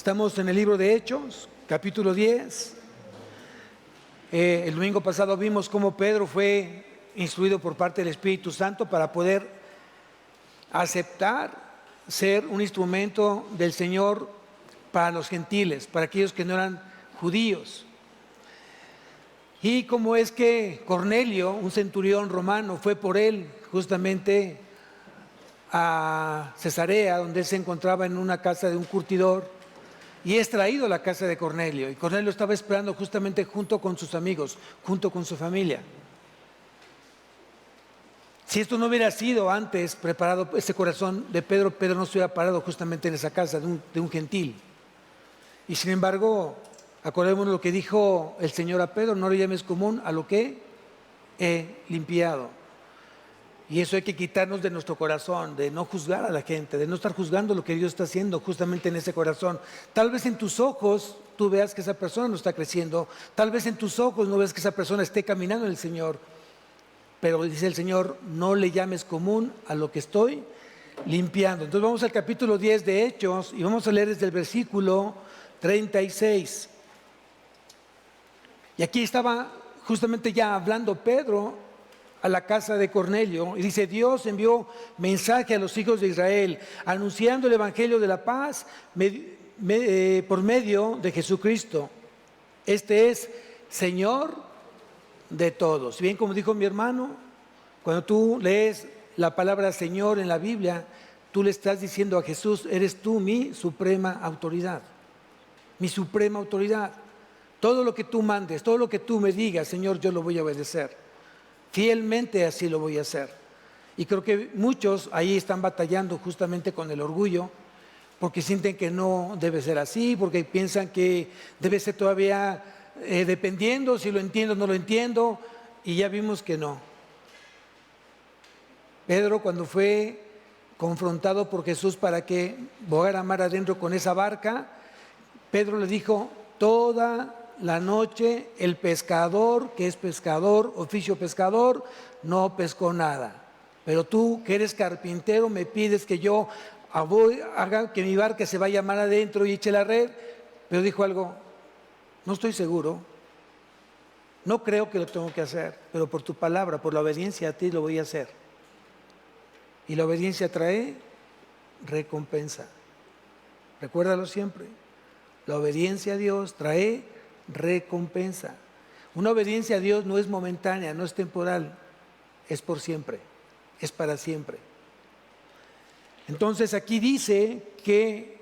Estamos en el libro de Hechos, capítulo 10. El domingo pasado vimos cómo Pedro fue instruido por parte del Espíritu Santo para poder aceptar ser un instrumento del Señor para los gentiles, para aquellos que no eran judíos. Y cómo es que Cornelio, un centurión romano, fue por él justamente a Cesarea, donde él se encontraba en una casa de un curtidor, y es traído a la casa de Cornelio. Y Cornelio estaba esperando justamente junto con sus amigos, junto con su familia. Si esto no hubiera sido antes preparado, ese corazón de Pedro, Pedro no estuviera parado justamente en esa casa de un gentil. Y sin embargo, acordémonos lo que dijo el Señor a Pedro: no le llames común a lo que he limpiado. Y eso hay que quitarnos de nuestro corazón, de no juzgar a la gente, de no estar juzgando lo que Dios está haciendo justamente en ese corazón. Tal vez en tus ojos tú veas que esa persona no está creciendo, tal vez en tus ojos no ves que esa persona esté caminando en el Señor, pero dice el Señor: no le llames común a lo que estoy limpiando. Entonces vamos al capítulo 10 de Hechos y vamos a leer desde el versículo 36. Y aquí estaba justamente ya hablando Pedro a la casa de Cornelio, y dice: Dios envió mensaje a los hijos de Israel, anunciando el evangelio de la paz por medio de Jesucristo. Este es Señor de todos. Bien, como dijo mi hermano, cuando tú lees la palabra Señor en la Biblia, tú le estás diciendo a Jesús: eres tú mi suprema autoridad, mi suprema autoridad. Todo lo que tú mandes, todo lo que tú me digas, Señor, yo lo voy a obedecer. Fielmente así lo voy a hacer. Y creo que muchos ahí están batallando justamente con el orgullo, porque sienten que no debe ser así, porque piensan que debe ser todavía dependiendo, si lo entiendo o no lo entiendo, y ya vimos que no. Pedro, cuando fue confrontado por Jesús para que bogara mar adentro con esa barca, Pedro le dijo: toda la noche el pescador, que es pescador, oficio pescador, no pescó nada. Pero tú, que eres carpintero, me pides que yo haga que mi barca se vaya mar adentro y eche la red. Pero dijo algo: no estoy seguro, no creo que lo tengo que hacer, pero por tu palabra, por la obediencia a ti, lo voy a hacer. Y la obediencia trae recompensa. Recuérdalo siempre. La obediencia a Dios trae recompensa. Una obediencia a Dios no es momentánea, no es temporal, es por siempre, es para siempre. Entonces aquí dice que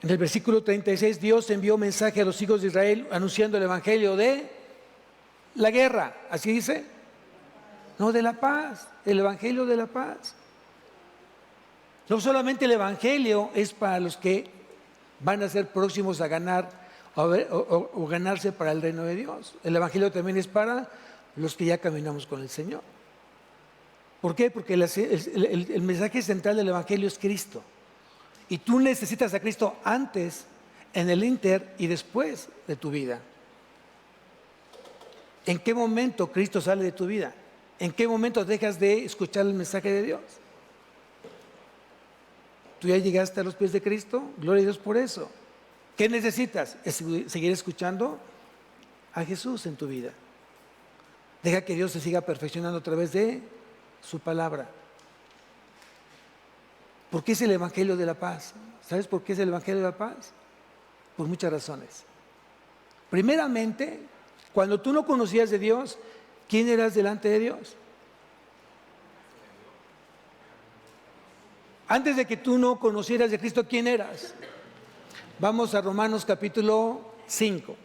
en el versículo 36 Dios envió mensaje a los hijos de Israel anunciando el evangelio de la guerra. ¿Así dice? No, de la paz, el evangelio de la paz. No solamente el evangelio es para los que van a ser próximos a ganar o ganarse para el reino de Dios. El evangelio también es para los que ya caminamos con el Señor. ¿Por qué? Porque el mensaje central del evangelio es Cristo, y tú necesitas a Cristo antes, en el inter y después de tu vida. ¿En qué momento Cristo sale de tu vida? ¿En qué momento dejas de escuchar el mensaje de Dios? ¿Tú ya llegaste a los pies de Cristo? Gloria a Dios por eso. ¿Qué necesitas? Es seguir escuchando a Jesús en tu vida. Deja que Dios se siga perfeccionando a través de su palabra. ¿Por qué es el evangelio de la paz? ¿Sabes por qué es el evangelio de la paz? Por muchas razones. Primeramente, cuando tú no conocías de Dios, ¿quién eras delante de Dios? Antes de que tú no conocieras de Cristo, ¿quién eras? Vamos a Romanos capítulo 5.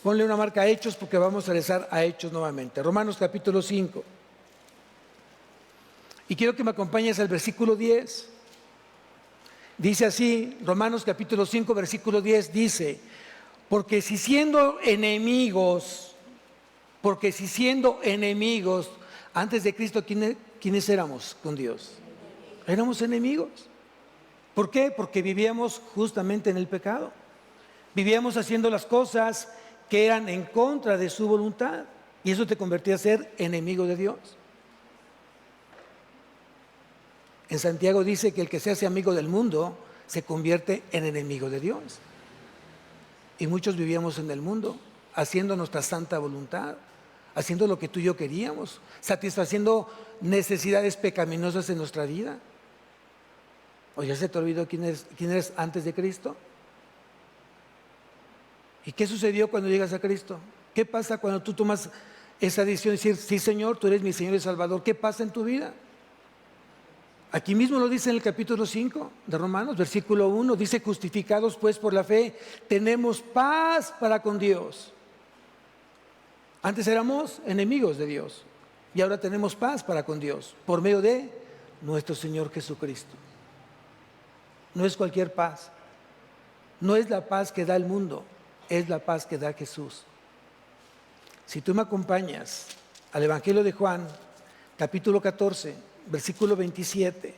Ponle una marca a Hechos, porque vamos a regresar a Hechos nuevamente. Romanos capítulo 5. Y quiero que me acompañes al versículo 10. Dice así, Romanos capítulo 5, versículo 10, dice: porque si siendo enemigos, antes de Cristo, ¿quiénes éramos con Dios? Éramos enemigos. ¿Por qué? Porque vivíamos justamente en el pecado. Vivíamos haciendo las cosas que eran en contra de su voluntad, y eso te convertía a ser enemigo de Dios. En Santiago dice que el que se hace amigo del mundo se convierte en enemigo de Dios. Y muchos vivíamos en el mundo haciendo nuestra santa voluntad, haciendo lo que tú y yo queríamos, satisfaciendo necesidades pecaminosas en nuestra vida. ¿O ya se te olvidó quién eres antes de Cristo? ¿Y qué sucedió cuando llegas a Cristo? ¿Qué pasa cuando tú tomas esa decisión de decir, sí Señor, tú eres mi Señor y Salvador? ¿Qué pasa en tu vida? Aquí mismo lo dice en el capítulo 5 de Romanos, versículo 1, dice, justificados pues por la fe, tenemos paz para con Dios. Antes éramos enemigos de Dios y ahora tenemos paz para con Dios por medio de nuestro Señor Jesucristo. No es cualquier paz, no es la paz que da el mundo, es la paz que da Jesús. Si tú me acompañas al Evangelio de Juan, capítulo 14, versículo 27.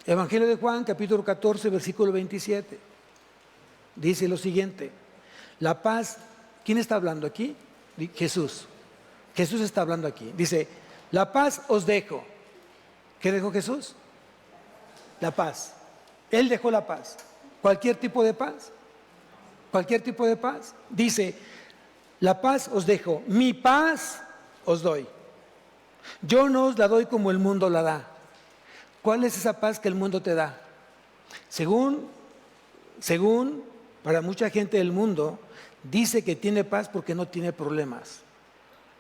Evangelio de Juan, capítulo 14, versículo 27. Dice lo siguiente: la paz, ¿quién está hablando aquí? Jesús. Jesús está hablando aquí. Dice, la paz os dejo. ¿Qué dejó Jesús? La paz. Él dejó la paz. Cualquier tipo de paz. Cualquier tipo de paz. Dice, la paz os dejo, mi paz os doy. Yo no os la doy como el mundo la da. ¿Cuál es esa paz que el mundo te da? Según para mucha gente del mundo, dice que tiene paz porque no tiene problemas.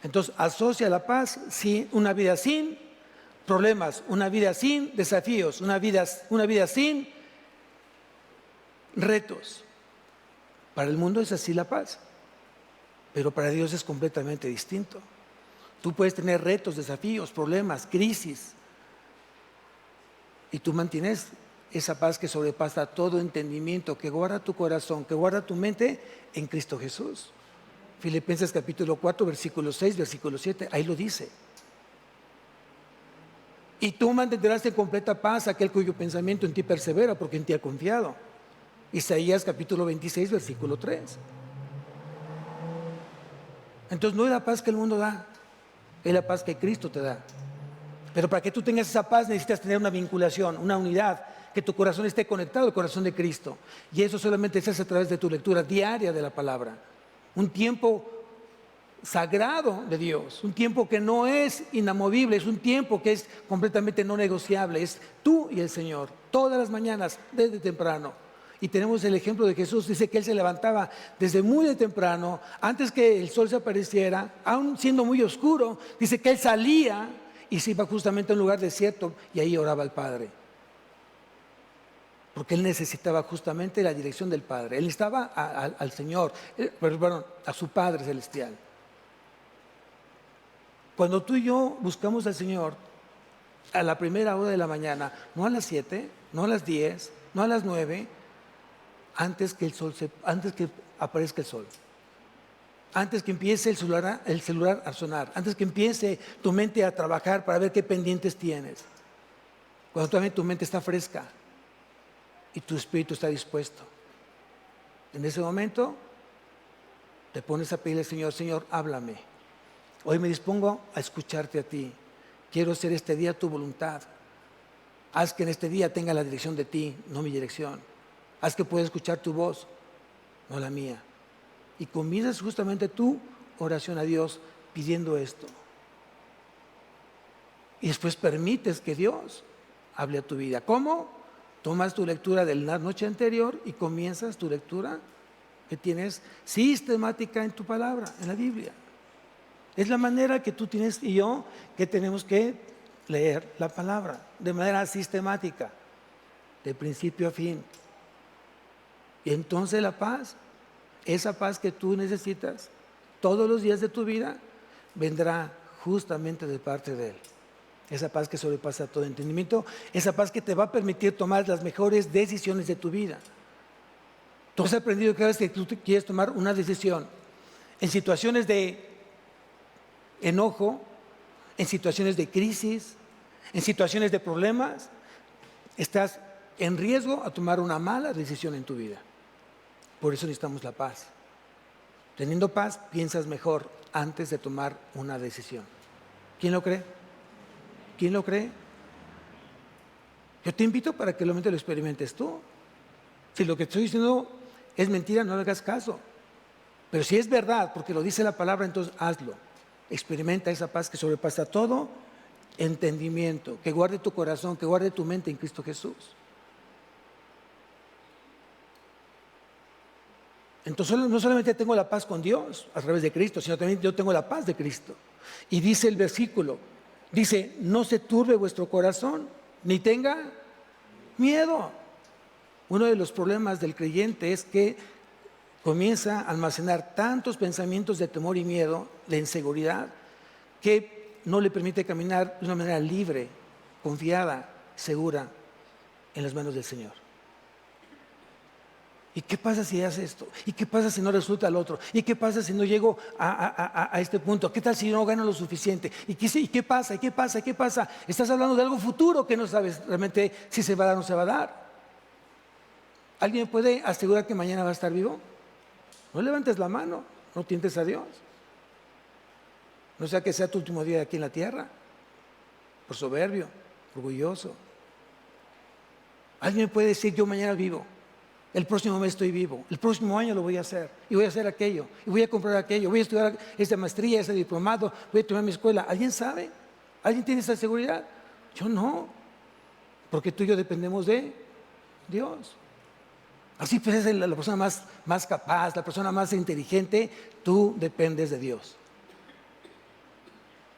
Entonces asocia la paz, una vida sin problemas, una vida sin desafíos, una vida sin retos. Para el mundo es así la paz, pero para Dios es completamente distinto. Tú puedes tener retos, desafíos, problemas, crisis, y tú mantienes esa paz que sobrepasa todo entendimiento, que guarda tu corazón, que guarda tu mente en Cristo Jesús. Filipenses capítulo 4, versículo 6, versículo 7, ahí lo dice. Y tú mantendrás en completa paz aquel cuyo pensamiento en ti persevera, porque en ti ha confiado. Isaías capítulo 26, versículo 3. Entonces no es la paz que el mundo da, es la paz que Cristo te da. Pero para que tú tengas esa paz necesitas tener una vinculación, una unidad, que tu corazón esté conectado al corazón de Cristo. Y eso solamente se hace a través de tu lectura diaria de la palabra. Un tiempo sagrado de Dios, un tiempo que no es inamovible, es un tiempo que es completamente no negociable. Es tú y el Señor, todas las mañanas, desde temprano. Y tenemos el ejemplo de Jesús, dice que Él se levantaba desde muy de temprano, antes que el sol se apareciera, aún siendo muy oscuro, dice que Él salía y se iba justamente a un lugar desierto y ahí oraba al Padre. Porque Él necesitaba justamente la dirección del Padre. Él necesitaba al Señor, a su Padre Celestial. Cuando tú y yo buscamos al Señor a la primera hora de la mañana, no a las 7, no a las 10, no a las 9, antes que aparezca el sol, antes que empiece el celular a sonar, antes que empiece tu mente a trabajar para ver qué pendientes tienes, cuando también tu mente está fresca y tu espíritu está dispuesto, en ese momento te pones a pedirle al Señor, Señor, háblame. Hoy me dispongo a escucharte a ti. Quiero hacer este día tu voluntad. Haz que en este día tenga la dirección de ti, no mi dirección. Haz que pueda escuchar tu voz, no la mía. Y comienzas justamente tu oración a Dios pidiendo esto. Y después permites que Dios hable a tu vida. ¿Cómo? Tomas tu lectura de la noche anterior y comienzas tu lectura que tienes sistemática en tu palabra, en la Biblia. Es la manera que tú tienes y yo que tenemos que leer la palabra de manera sistemática, de principio a fin. Y entonces la paz, esa paz que tú necesitas todos los días de tu vida, vendrá justamente de parte de Él. Esa paz que sobrepasa todo entendimiento, esa paz que te va a permitir tomar las mejores decisiones de tu vida. Tú has aprendido que cada vez que tú quieres tomar una decisión en situaciones de enojo, en situaciones de crisis, en situaciones de problemas, estás en riesgo a tomar una mala decisión en tu vida. Por eso necesitamos la paz. Teniendo paz, piensas mejor antes de tomar una decisión. ¿Quién lo cree? ¿Quién lo cree? Yo te invito para que realmente lo experimentes tú. Si lo que estoy diciendo es mentira, no le hagas caso. Pero si es verdad, porque lo dice la palabra, entonces hazlo. Experimenta esa paz que sobrepasa todo entendimiento, que guarde tu corazón, que guarde tu mente en Cristo Jesús. Entonces no solamente tengo la paz con Dios a través de Cristo, sino también yo tengo la paz de Cristo. Y dice el versículo, dice, no se turbe vuestro corazón, ni tenga miedo. Uno de los problemas del creyente es que comienza a almacenar tantos pensamientos de temor y miedo, de inseguridad, que no le permite caminar de una manera libre, confiada, segura en las manos del Señor. ¿Y qué pasa si hace esto? ¿Y qué pasa si no resulta el otro? ¿Y qué pasa si no llego a este punto? ¿Qué tal si no gano lo suficiente? ¿Y qué pasa? ¿Y qué pasa? ¿Y qué pasa? Estás hablando de algo futuro que no sabes realmente si se va a dar o no se va a dar. ¿Alguien puede asegurar que mañana va a estar vivo? No levantes la mano, no tientes a Dios. No sea que sea tu último día aquí en la tierra, por soberbio, orgulloso. Alguien puede decir, yo mañana vivo, el próximo mes estoy vivo, el próximo año lo voy a hacer, y voy a hacer aquello, y voy a comprar aquello, voy a estudiar esta maestría, ese diplomado, voy a tomar mi escuela. ¿Alguien sabe? ¿Alguien tiene esa seguridad? Yo no, porque tú y yo dependemos de Dios. Así pues es la persona más capaz, la persona más inteligente, tú dependes de Dios.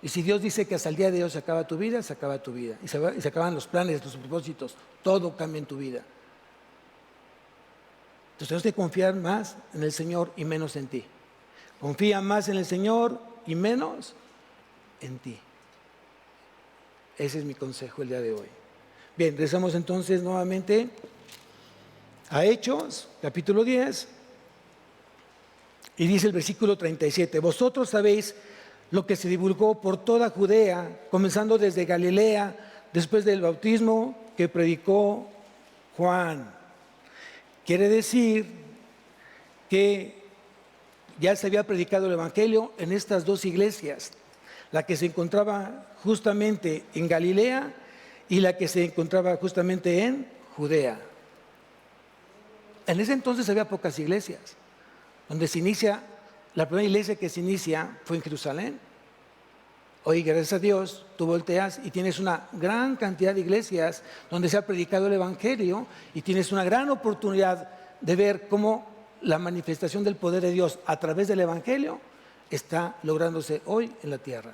Y si Dios dice que hasta el día de hoy se acaba tu vida, se acaba tu vida. Y se acaban los planes, tus propósitos, todo cambia en tu vida. Entonces tienes que confiar más en el Señor y menos en ti. Confía más en el Señor y menos en ti. Ese es mi consejo el día de hoy. Bien, regresamos entonces nuevamente a Hechos, capítulo 10, y dice el versículo 37, vosotros sabéis lo que se divulgó por toda Judea, comenzando desde Galilea, después del bautismo que predicó Juan. Quiere decir que ya se había predicado el Evangelio en estas dos iglesias, la que se encontraba justamente en Galilea y la que se encontraba justamente en Judea. En ese entonces había pocas iglesias. Donde se inicia, la primera iglesia que se inicia fue en Jerusalén. Hoy, gracias a Dios, tú volteas y tienes una gran cantidad de iglesias donde se ha predicado el Evangelio y tienes una gran oportunidad de ver cómo la manifestación del poder de Dios a través del Evangelio está lográndose hoy en la tierra.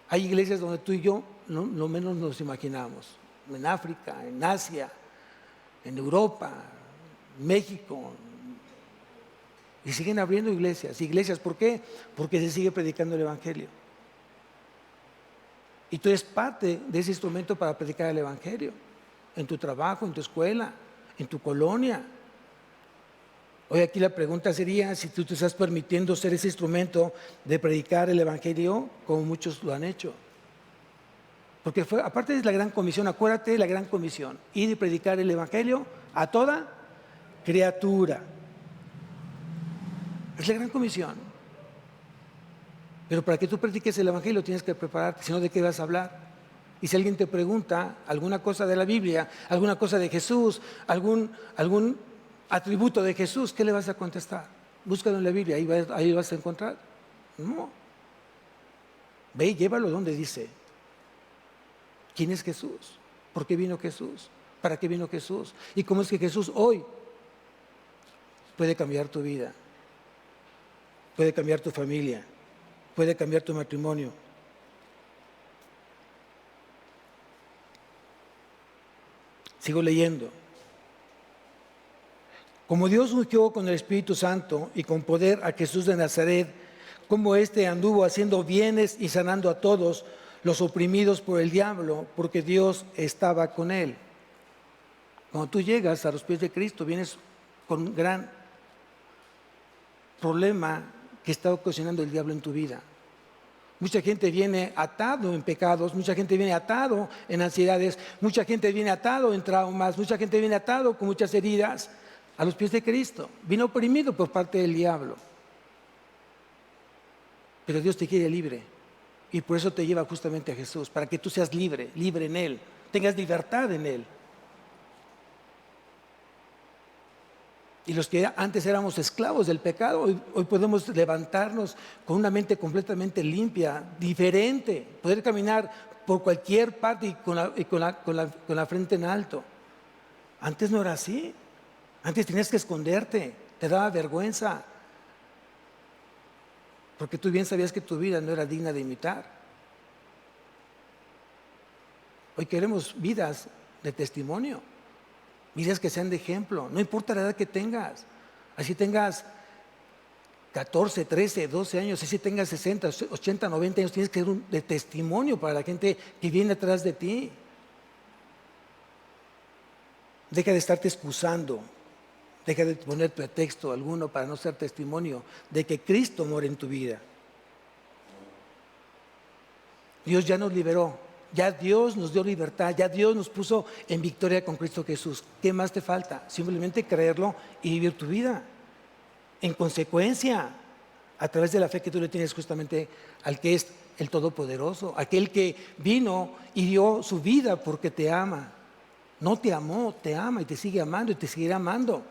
Hay iglesias donde tú y yo no menos nos imaginamos. En África, en Asia, en Europa, México, y siguen abriendo iglesias. ¿Por qué? Porque se sigue predicando el Evangelio. Y tú eres parte de ese instrumento para predicar el Evangelio, en tu trabajo, en tu escuela, en tu colonia. Hoy aquí la pregunta sería si tú te estás permitiendo ser ese instrumento de predicar el Evangelio como muchos lo han hecho. Porque aparte de la gran comisión, acuérdate de la gran comisión, ir y predicar el Evangelio a toda criatura. Es la gran comisión. Pero para que tú prediques el Evangelio tienes que prepararte, si no, ¿de qué vas a hablar? Y si alguien te pregunta alguna cosa de la Biblia, alguna cosa de Jesús, algún atributo de Jesús, ¿qué le vas a contestar? Búscalo en la Biblia, ahí vas a encontrar. No. Ve y llévalo donde dice. ¿Quién es Jesús? ¿Por qué vino Jesús? ¿Para qué vino Jesús? ¿Y cómo es que Jesús hoy puede cambiar tu vida? Puede cambiar tu familia, puede cambiar tu matrimonio. Sigo leyendo. Como Dios ungió con el Espíritu Santo y con poder a Jesús de Nazaret, como éste anduvo haciendo bienes y sanando a todos los oprimidos por el diablo, porque Dios estaba con él. Cuando tú llegas a los pies de Cristo, vienes con un gran problema que está ocasionando el diablo en tu vida. Mucha gente viene atado en pecados, mucha gente viene atado en ansiedades, mucha gente viene atado en traumas, mucha gente viene atado con muchas heridas a los pies de Cristo. Vino oprimido por parte del diablo. Pero Dios te quiere libre Y por eso te lleva justamente a Jesús, para que tú seas libre, libre en Él, tengas libertad en Él. Y los que antes éramos esclavos del pecado, hoy podemos levantarnos con una mente completamente limpia, diferente, poder caminar por cualquier parte y con la frente en alto. Antes no era así. Antes tenías que esconderte, te daba vergüenza, porque tú bien sabías que tu vida no era digna de imitar. Hoy queremos vidas de testimonio, vidas que sean de ejemplo, no importa la edad que tengas. Así tengas 14, 13, 12 años, así tengas 60, 80, 90 años, tienes que ser de testimonio para la gente que viene atrás de ti. Deja de estarte excusando, deja de poner pretexto alguno para no ser testimonio de que Cristo mora en tu vida. Dios ya nos liberó, ya Dios nos dio libertad, ya Dios nos puso en victoria con Cristo Jesús. ¿Qué más te falta? Simplemente creerlo y vivir tu vida en consecuencia, a través de la fe que tú le tienes justamente al que es el Todopoderoso, aquel que vino y dio su vida porque te ama. No te amó, te ama y te sigue amando y te seguirá amando.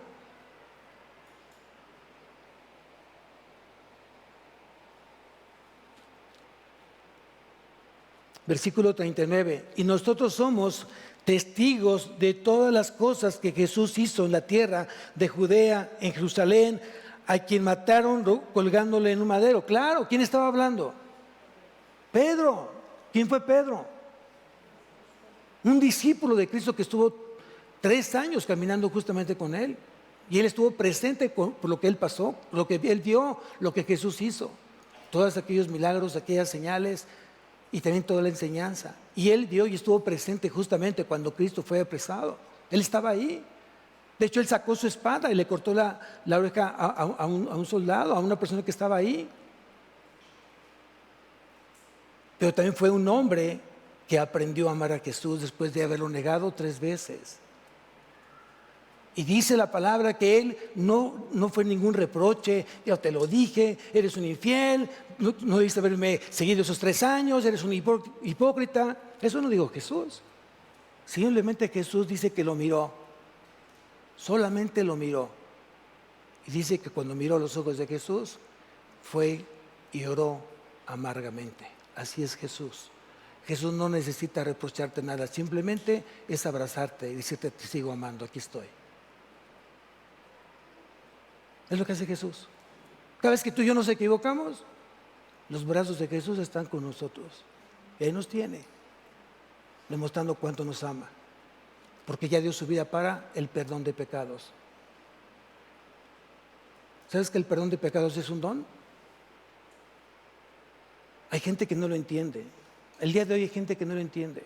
Versículo 39, y nosotros somos testigos de todas las cosas que Jesús hizo en la tierra de Judea, en Jerusalén, a quien mataron colgándole en un madero. Claro, ¿quién estaba hablando? Pedro. ¿Quién fue Pedro? Un discípulo de Cristo que estuvo 3 años caminando justamente con Él. Y Él estuvo presente por lo que Él pasó, lo que Él vio, lo que Jesús hizo. Todos aquellos milagros, aquellas señales y también toda la enseñanza. Y Él vio y estuvo presente justamente cuando Cristo fue apresado. Él estaba ahí. De hecho, Él sacó su espada y le cortó la oreja a un soldado, a una persona que estaba ahí. Pero también fue un hombre que aprendió a amar a Jesús después de haberlo negado 3 veces. Y dice la palabra que Él no fue ningún reproche. Yo te lo dije, eres un infiel, no debiste haberme seguido esos 3 años, eres un hipócrita. Eso no dijo Jesús. Simplemente Jesús dice que lo miró, solamente lo miró. Y dice que cuando miró los ojos de Jesús, fue y oró amargamente. Así es Jesús. Jesús no necesita reprocharte nada, simplemente es abrazarte y decirte: te sigo amando, aquí estoy. Es lo que hace Jesús. Cada vez que tú y yo nos equivocamos, los brazos de Jesús están con nosotros. Y ahí nos tiene, demostrando cuánto nos ama, porque ya dio su vida para el perdón de pecados. ¿Sabes que el perdón de pecados es un don? Hay gente que no lo entiende. El día de hoy hay gente que no lo entiende.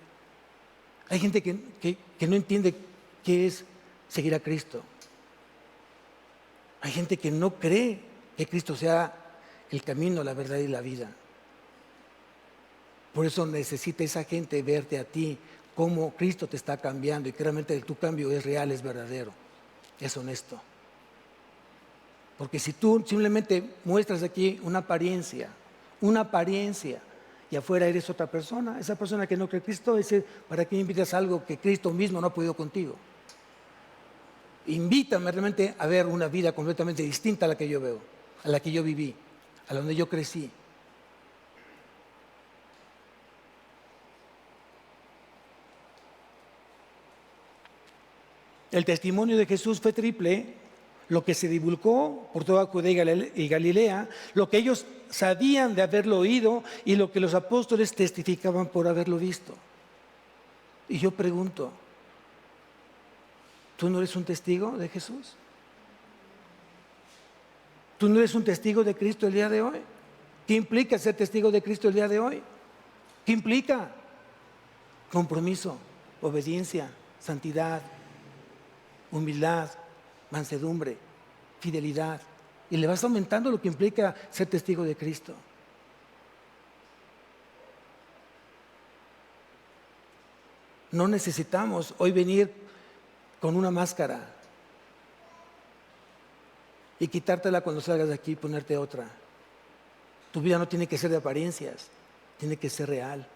Hay gente que no entiende qué es seguir a Cristo. Hay gente que no cree que Cristo sea el camino, la verdad y la vida. Por eso necesita esa gente verte a ti, cómo Cristo te está cambiando y que realmente tu cambio es real, es verdadero, es honesto. Porque si tú simplemente muestras aquí una apariencia, y afuera eres otra persona, esa persona que no cree en Cristo, ¿para qué invitas algo que Cristo mismo no ha podido contigo? Invítame realmente a ver una vida completamente distinta a la que yo veo, a la que yo viví, a la donde yo crecí. El testimonio de Jesús fue triple, lo que se divulgó por toda Judea y Galilea, lo que ellos sabían de haberlo oído y lo que los apóstoles testificaban por haberlo visto. Y yo pregunto, ¿tú no eres un testigo de Jesús? ¿Tú no eres un testigo de Cristo el día de hoy? ¿Qué implica ser testigo de Cristo el día de hoy? ¿Qué implica? Compromiso, obediencia, santidad, humildad, mansedumbre, fidelidad. Y le vas aumentando lo que implica ser testigo de Cristo. No necesitamos hoy venir con una máscara y quitártela cuando salgas de aquí y ponerte otra. Tu vida no tiene que ser de apariencias. tiene que ser real.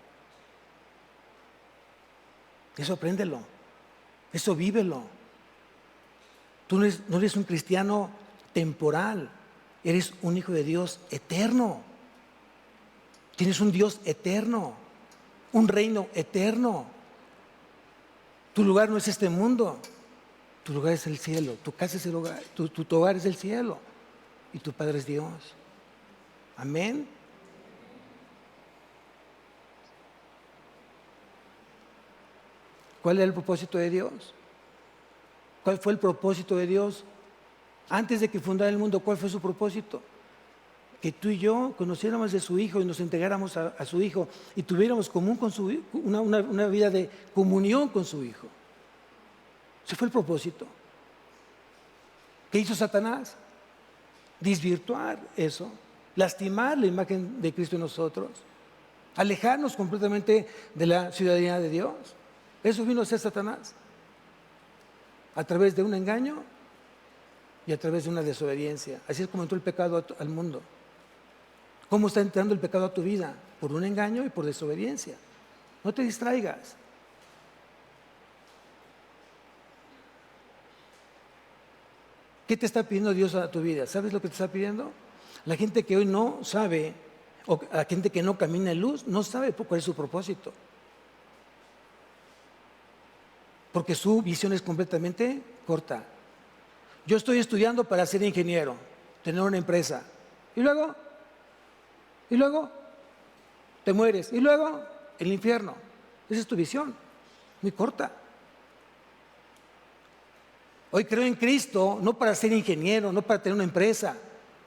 Eso apréndelo, eso vívelo. Tú no eres un cristiano temporal, eres un hijo de Dios eterno. Tienes un Dios eterno, un reino eterno. Tu lugar no es este mundo, tu lugar es el cielo, tu casa es el hogar, tu hogar es el cielo y tu Padre es Dios. Amén. ¿Cuál era el propósito de Dios? ¿Cuál fue el propósito de Dios? Antes de que fundara el mundo, ¿cuál fue su propósito? Que tú y yo conociéramos de su Hijo y nos entregáramos a su Hijo y tuviéramos común con su Hijo, una vida de comunión con su Hijo. Ese fue el propósito. ¿Qué hizo Satanás? Desvirtuar eso, lastimar la imagen de Cristo en nosotros, alejarnos completamente de la ciudadanía de Dios. Eso vino a ser Satanás, a través de un engaño y a través de una desobediencia. Así es como entró el pecado al mundo. ¿Cómo está entrando el pecado a tu vida? Por un engaño y por desobediencia. No te distraigas. ¿Qué te está pidiendo Dios a tu vida? ¿Sabes lo que te está pidiendo? La gente que hoy no sabe, o la gente que no camina en luz, no sabe cuál es su propósito. Porque su visión es completamente corta. Yo estoy estudiando para ser ingeniero, tener una empresa. ¿Y luego? Te mueres. ¿Y luego? El infierno. Esa es tu visión, muy corta. Hoy creo en Cristo, no para ser ingeniero, no para tener una empresa,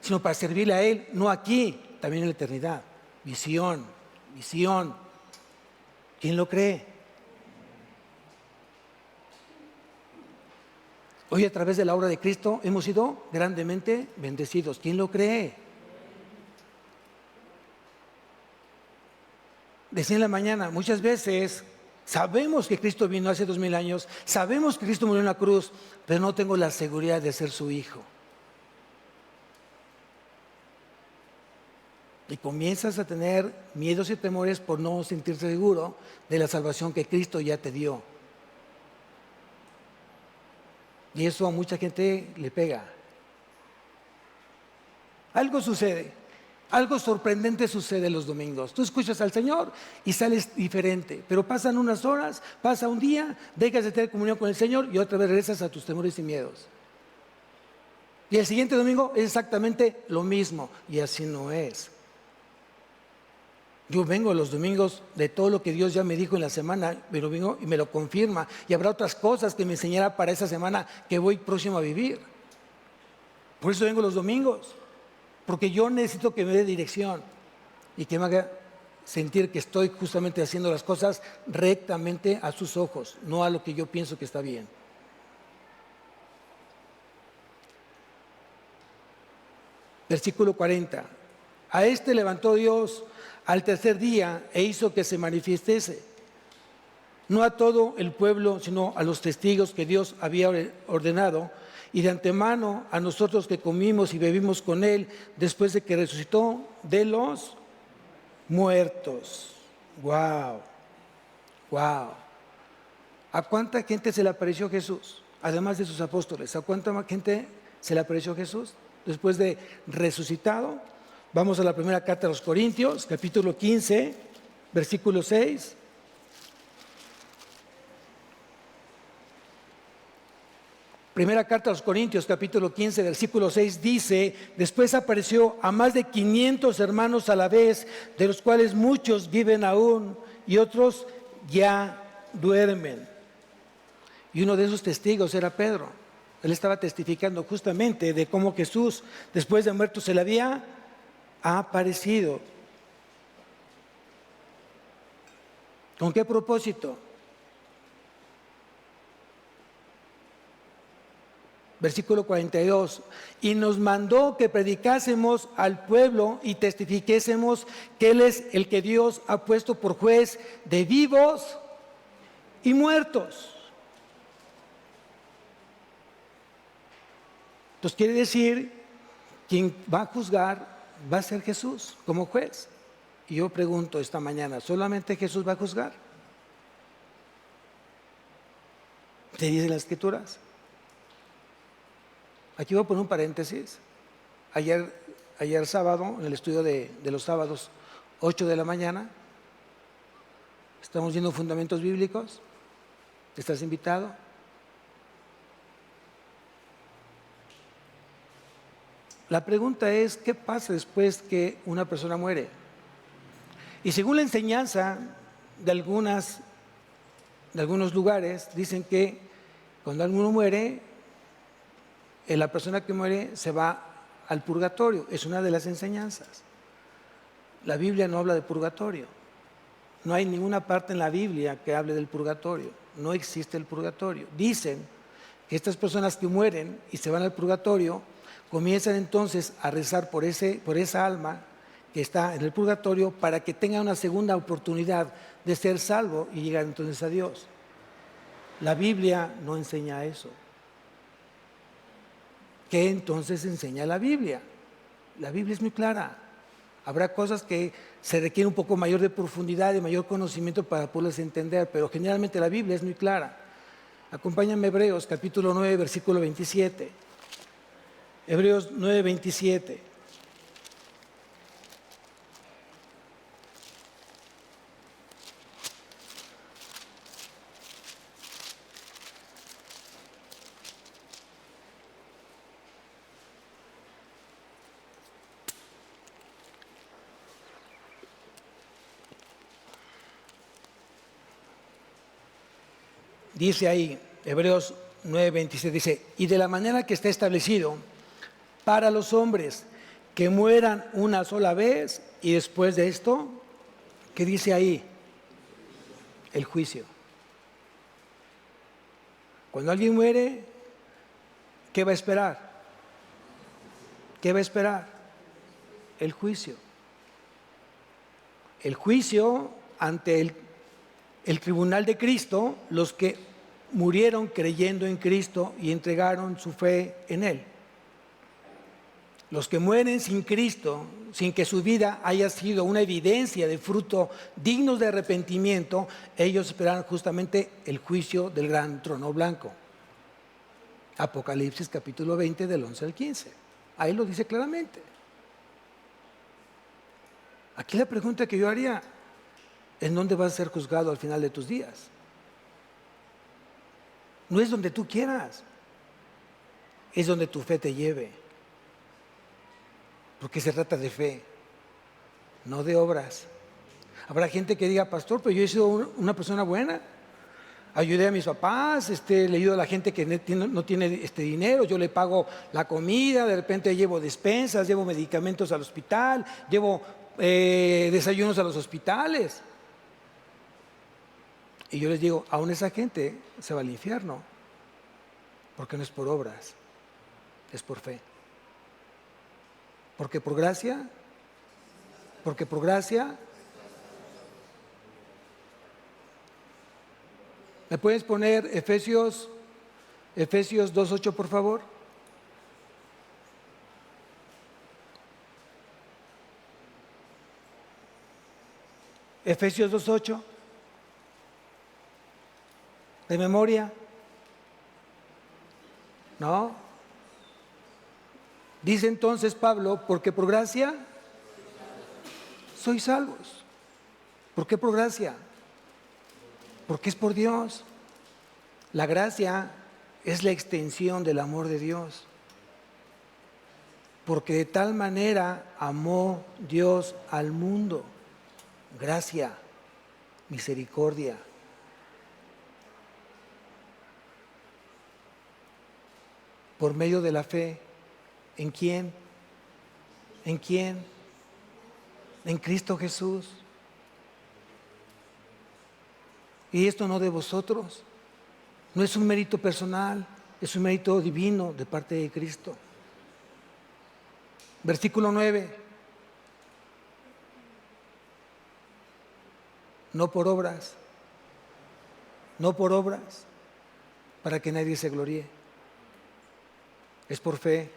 sino para servirle a Él, no aquí, también en la eternidad. Visión. ¿Quién lo cree? Hoy a través de la obra de Cristo hemos sido grandemente bendecidos. ¿Quién lo cree? Decía en la mañana, muchas veces sabemos que Cristo vino hace 2000 años, sabemos que Cristo murió en la cruz, pero no tengo la seguridad de ser su hijo. Y comienzas a tener miedos y temores por no sentirte seguro de la salvación que Cristo ya te dio. Y eso a mucha gente le pega. Algo sucede, algo sorprendente sucede los domingos. Tú escuchas al Señor y sales diferente, pero pasan unas horas, pasa un día, dejas de tener comunión con el Señor y otra vez regresas a tus temores y miedos. Y el siguiente domingo es exactamente lo mismo, y así no es. Yo vengo los domingos de todo lo que Dios ya me dijo en la semana, pero vengo y me lo confirma. Y habrá otras cosas que me enseñará para esa semana que voy próximo a vivir. Por eso vengo los domingos, porque yo necesito que me dé dirección y que me haga sentir que estoy justamente haciendo las cosas rectamente a sus ojos, no a lo que yo pienso que está bien. Versículo 40. A este levantó Dios al tercer día e hizo que se manifestase, no a todo el pueblo, sino a los testigos que Dios había ordenado, y de antemano a nosotros que comimos y bebimos con Él después de que resucitó de los muertos. ¡Wow! ¿A cuánta gente se le apareció Jesús? Además de sus apóstoles, ¿a cuánta gente se le apareció Jesús después de resucitado? Vamos a la primera carta a los Corintios, capítulo 15, versículo 6. Primera carta a los Corintios, capítulo 15, versículo 6 dice: después apareció a más de 500 hermanos a la vez, de los cuales muchos viven aún y otros ya duermen. Y uno de esos testigos era Pedro. Él estaba testificando justamente de cómo Jesús, después de muerto, se le había aparecido. ¿Con qué propósito? Versículo 42. Y nos mandó que predicásemos al pueblo y testificásemos que Él es el que Dios ha puesto por juez de vivos y muertos. Entonces quiere decir, quien va a juzgar va a ser Jesús como juez. Y yo pregunto esta mañana, ¿solamente Jesús va a juzgar? ¿Te dicen las Escrituras? Aquí voy a poner un paréntesis. Ayer sábado, en el estudio de los sábados, 8 de la mañana, estamos viendo fundamentos bíblicos. ¿Estás invitado? La pregunta es, ¿qué pasa después que una persona muere? Y según la enseñanza de algunos lugares, dicen que cuando alguno muere, la persona que muere se va al purgatorio. Es una de las enseñanzas. La Biblia no habla de purgatorio. No hay ninguna parte en la Biblia que hable del purgatorio. No existe el purgatorio. Dicen que estas personas que mueren y se van al purgatorio comienzan entonces a rezar por esa alma que está en el purgatorio para que tenga una segunda oportunidad de ser salvo y llegar entonces a Dios. La Biblia no enseña eso. ¿Qué entonces enseña la Biblia? La Biblia es muy clara. Habrá cosas que se requiere un poco mayor de profundidad y mayor conocimiento para poderlas entender, pero generalmente la Biblia es muy clara. Acompáñame a Hebreos capítulo 9, versículo 27. Hebreos 9, 27. Dice ahí, Hebreos 9, 27, dice, y de la manera que está establecido para los hombres que mueran una sola vez y después de esto, ¿qué dice ahí? El juicio. Cuando alguien muere, ¿qué va a esperar? ¿Qué va a esperar? El juicio. El juicio ante el tribunal de Cristo, los que murieron creyendo en Cristo y entregaron su fe en Él. Los que mueren sin Cristo, sin que su vida haya sido una evidencia de fruto dignos de arrepentimiento, ellos esperan justamente el juicio del gran trono blanco. Apocalipsis capítulo 20 del 11 al 15. Ahí lo dice claramente. Aquí la pregunta que yo haría, ¿en dónde vas a ser juzgado al final de tus días? No es donde tú quieras, es donde tu fe te lleve. Porque se trata de fe, no de obras. Habrá gente que diga, pastor, pero yo he sido una persona buena. Ayudé a mis papás, le ayudo a la gente que no tiene dinero, yo le pago la comida, de repente llevo despensas, llevo medicamentos al hospital, llevo desayunos a los hospitales. Y yo les digo, aún esa gente se va al infierno, porque no es por obras, es por fe. Porque por gracia, ¿me puedes poner Efesios 2:8, por favor? Efesios 2:8. ¿De memoria? ¿No? Dice entonces Pablo, porque por gracia sois salvos. ¿Por qué por gracia? Porque es por Dios. La gracia es la extensión del amor de Dios. Porque de tal manera amó Dios al mundo. Gracia, misericordia. Por medio de la fe. ¿En quién? ¿En quién? En Cristo Jesús. Y esto no de vosotros. No es un mérito personal, es un mérito divino de parte de Cristo. Versículo 9. No por obras, para que nadie se gloríe. Es por fe.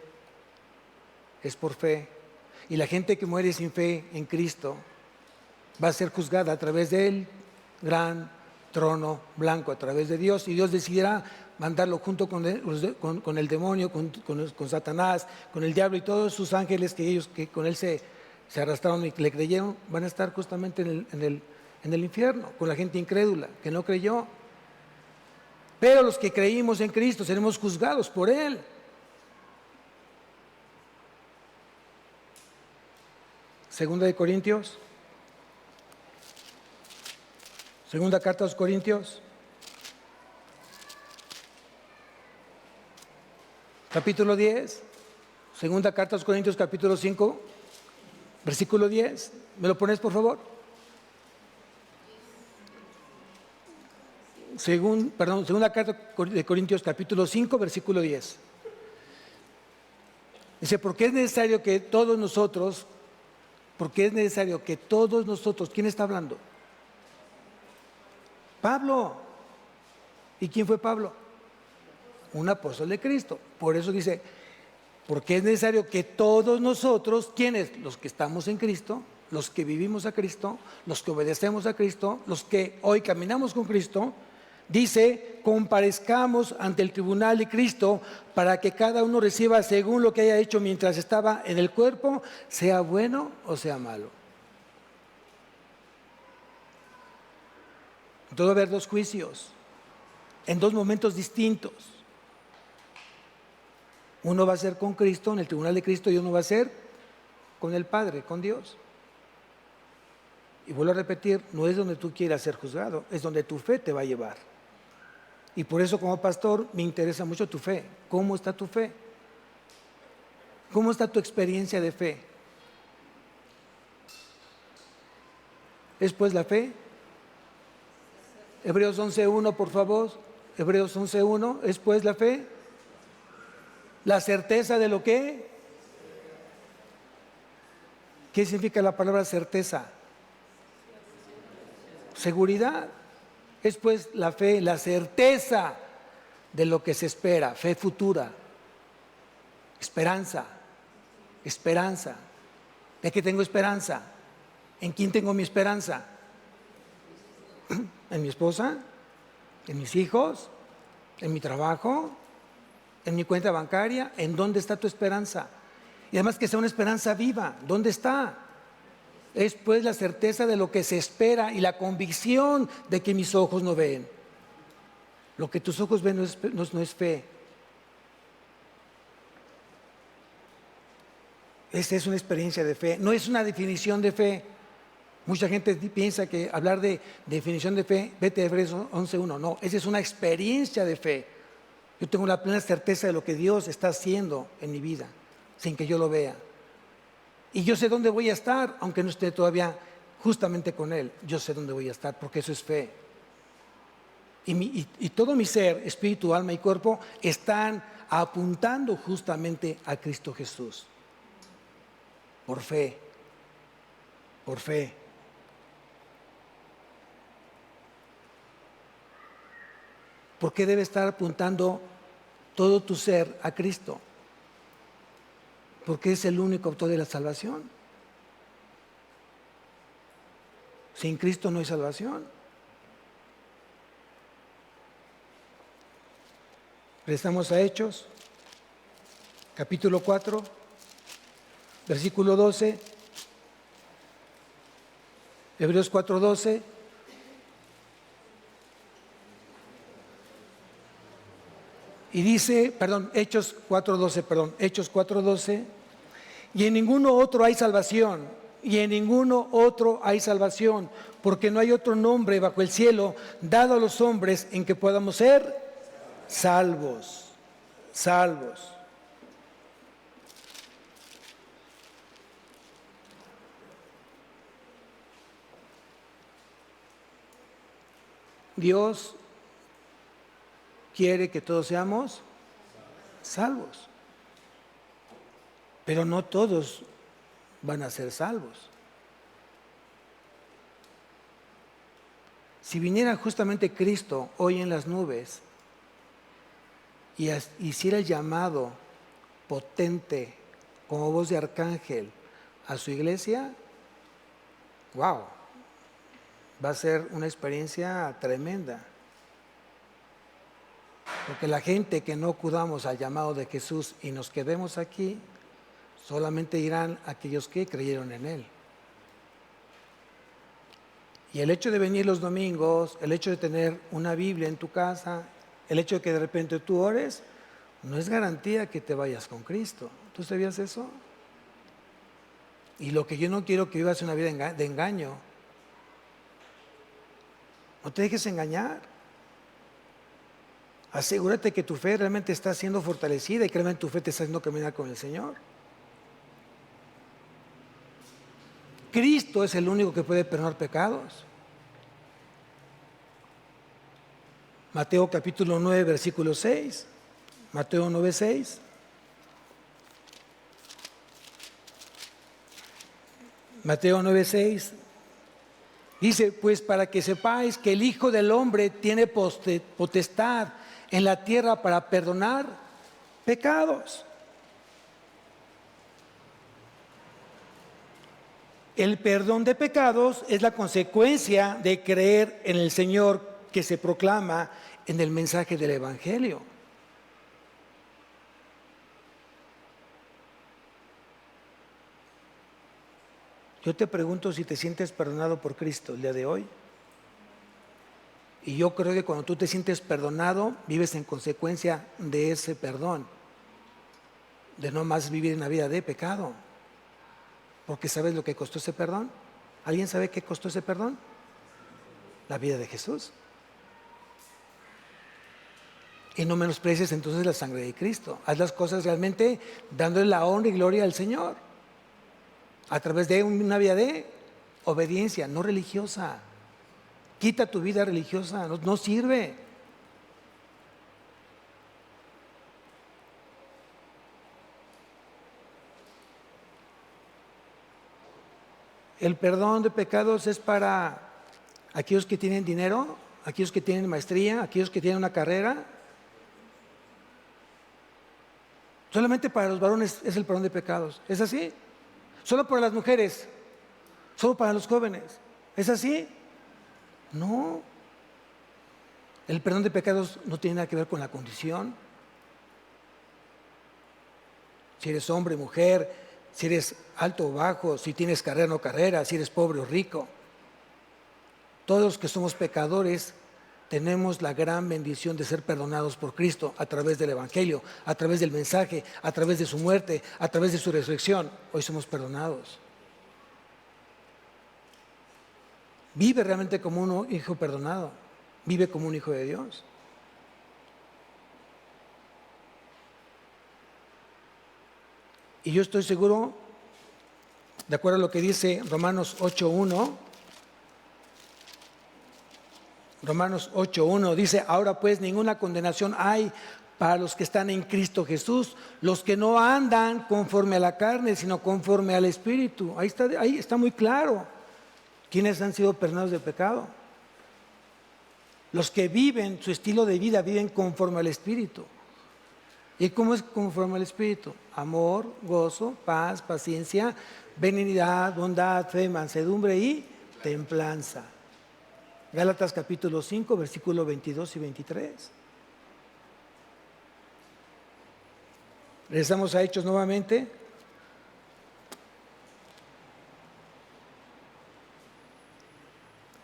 Y la gente que muere sin fe en Cristo va a ser juzgada a través del gran trono blanco, a través de Dios, y Dios decidirá mandarlo junto con el demonio, con Satanás, con el diablo y todos sus ángeles que con él se arrastraron y le creyeron, van a estar justamente en el infierno, con la gente incrédula que no creyó. Pero los que creímos en Cristo seremos juzgados por Él. Segunda de Corintios. Segunda carta a los Corintios. Capítulo 10. Segunda carta a los Corintios, capítulo 5, versículo 10. ¿Me lo pones, por favor? Segunda carta de Corintios, capítulo 5, versículo 10. Dice, porque es necesario que todos nosotros, ¿quién está hablando? Pablo. ¿Y quién fue Pablo? Un apóstol de Cristo. Por eso dice, porque es necesario que todos nosotros, ¿quiénes? Los que estamos en Cristo, los que vivimos a Cristo, los que obedecemos a Cristo, los que hoy caminamos con Cristo, dice, comparezcamos ante el tribunal de Cristo para que cada uno reciba según lo que haya hecho mientras estaba en el cuerpo, sea bueno o sea malo. Entonces va a haber dos juicios, en dos momentos distintos. Uno va a ser con Cristo, en el tribunal de Cristo, y uno va a ser con el Padre, con Dios. Y vuelvo a repetir, no es donde tú quieras ser juzgado, es donde tu fe te va a llevar. Y por eso como pastor me interesa mucho tu fe. ¿Cómo está tu fe? ¿Cómo está tu experiencia de fe? ¿Es pues la fe? Hebreos 11.1, por favor. Hebreos 11.1, ¿es pues la fe? ¿La certeza de lo qué? ¿Qué significa la palabra certeza? Seguridad. Es pues la fe, la certeza de lo que se espera, fe futura, esperanza. ¿De qué tengo esperanza? ¿En quién tengo mi esperanza? ¿En mi esposa? ¿En mis hijos? ¿En mi trabajo? ¿En mi cuenta bancaria? ¿En dónde está tu esperanza? Y además que sea una esperanza viva, ¿dónde está? Es pues la certeza de lo que se espera y la convicción de que mis ojos no ven. Lo que tus ojos ven no es fe. Esta es una experiencia de fe, no es una definición de fe. Mucha gente piensa que hablar de definición de fe, vete a Hebreos 11.1, no, esa es una experiencia de fe. Yo tengo la plena certeza de lo que Dios está haciendo en mi vida, sin que yo lo vea. Y yo sé dónde voy a estar, aunque no esté todavía justamente con Él. Yo sé dónde voy a estar, porque eso es fe. Y todo mi ser, espíritu, alma y cuerpo, están apuntando justamente a Cristo Jesús. Por fe. Por fe. ¿Por qué debe estar apuntando todo tu ser a Cristo? Porque es el único autor de la salvación. Sin Cristo no hay salvación. Regresamos a Hechos, capítulo 4, versículo 12. Hebreos 4:12. Y dice, Hechos 4:12, y en ninguno otro hay salvación, porque no hay otro nombre bajo el cielo dado a los hombres en que podamos ser salvos. Dios quiere que todos seamos salvos, pero no todos van a ser salvos. Si viniera justamente Cristo hoy en las nubes y hiciera el llamado potente como voz de arcángel a su iglesia, wow, va a ser una experiencia tremenda. Porque la gente que no acudamos al llamado de Jesús y nos quedemos aquí, solamente irán aquellos que creyeron en Él. Y el hecho de venir los domingos, el hecho de tener una Biblia en tu casa, el hecho de que de repente tú ores, no es garantía que te vayas con Cristo. ¿Tú sabías eso? Y lo que yo no quiero que vivas una vida de engaño. No te dejes engañar. Asegúrate que tu fe realmente está siendo fortalecida y que realmente tu fe te está haciendo caminar con el Señor. Cristo es el único que puede perdonar pecados. Mateo capítulo 9, versículo 6. Mateo 9, 6. Mateo 9, 6. Dice, pues para que sepáis que el Hijo del Hombre tiene potestad en la tierra para perdonar pecados. El perdón de pecados es la consecuencia de creer en el Señor que se proclama en el mensaje del Evangelio. Yo te pregunto si te sientes perdonado por Cristo el día de hoy. Y yo creo que cuando tú te sientes perdonado, vives en consecuencia de ese perdón, de no más vivir una vida de pecado. Porque ¿sabes lo que costó ese perdón? ¿Alguien sabe qué costó ese perdón? La vida de Jesús. Y no menosprecies entonces la sangre de Cristo. Haz las cosas realmente dándole la honra y gloria al Señor. A través de una vida de obediencia, no religiosa. Quita tu vida religiosa, no sirve. El perdón de pecados es para aquellos que tienen dinero, aquellos que tienen maestría, aquellos que tienen una carrera. Solamente para los varones es el perdón de pecados. ¿Es así? Solo para las mujeres, solo para los jóvenes. ¿Es así? No. El perdón de pecados no tiene nada que ver con la condición. Si eres hombre, mujer, si eres alto o bajo, si tienes carrera o no carrera, si eres pobre o rico. Todos los que somos pecadores tenemos la gran bendición de ser perdonados por Cristo a través del Evangelio, a través del mensaje, a través de su muerte, a través de su resurrección. Hoy somos perdonados. Vive realmente como un hijo perdonado. Vive como un hijo de Dios. Y yo estoy seguro, de acuerdo a lo que dice Romanos 8:1, Romanos 8:1 dice, ahora pues ninguna condenación hay para los que están en Cristo Jesús, los que no andan conforme a la carne, sino conforme al Espíritu. Ahí está muy claro quiénes han sido perdonados del pecado. Los que viven su estilo de vida, viven conforme al Espíritu. ¿Y cómo es conforme al Espíritu? Amor, gozo, paz, paciencia, benignidad, bondad, fe, mansedumbre y templanza. Gálatas capítulo 5, versículos 22 y 23. Regresamos a Hechos nuevamente.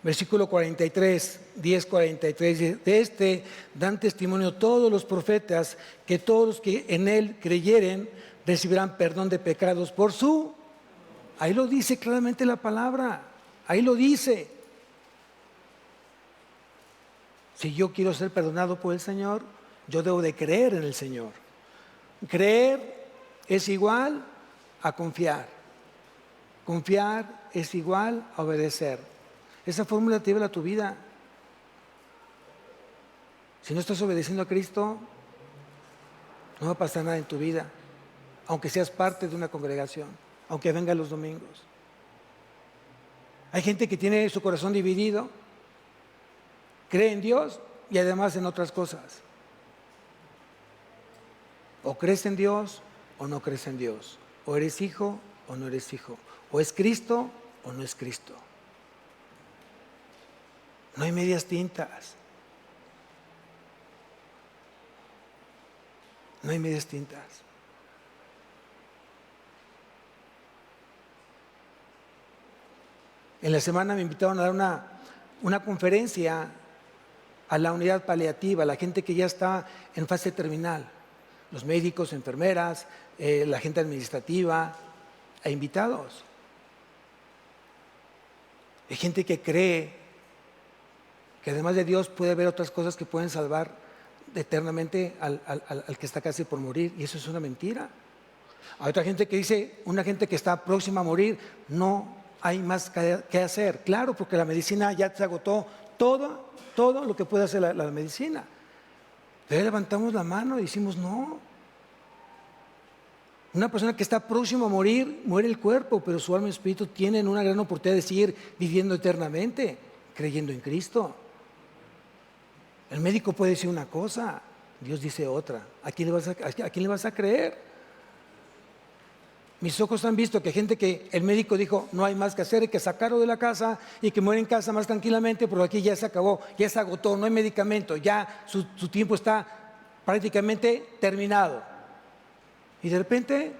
Versículo 43, 10:43. De este dan testimonio todos los profetas, que todos los que en él creyeren recibirán perdón de pecados por su. Ahí lo dice claramente la palabra. Ahí lo dice. Si yo quiero ser perdonado por el Señor, yo debo de creer en el Señor. Creer es igual a confiar. Confiar es igual a obedecer. Esa fórmula te lleva a tu vida. Si no estás obedeciendo a Cristo, no va a pasar nada en tu vida, aunque seas parte de una congregación, aunque venga los domingos. Hay gente que tiene su corazón dividido, cree en Dios y además en otras cosas. O crees en Dios o no crees en Dios. O eres hijo o no eres hijo. O es Cristo o no es Cristo. No hay medias tintas. No hay medias tintas. En la semana me invitaron a dar una conferencia a la unidad paliativa, a la gente que ya está en fase terminal, los médicos, enfermeras, la gente administrativa, e invitados. Hay gente que cree que además de Dios puede haber otras cosas que pueden salvar eternamente al que está casi por morir, y eso es una mentira. Hay otra gente que dice, una gente que está próxima a morir, no hay más que hacer. Claro, porque la medicina ya se agotó todo lo que puede hacer la medicina. Pero levantamos la mano y decimos no. Una persona que está próxima a morir, muere el cuerpo, pero su alma y espíritu tienen una gran oportunidad de seguir viviendo eternamente, creyendo en Cristo. El médico puede decir una cosa, Dios dice otra. ¿A quién le vas a creer? Mis ojos han visto que hay gente que el médico dijo no hay más que hacer, hay que sacarlo de la casa y que muere en casa más tranquilamente, porque aquí ya se acabó, ya se agotó, no hay medicamento, ya su tiempo está prácticamente terminado. Y de repente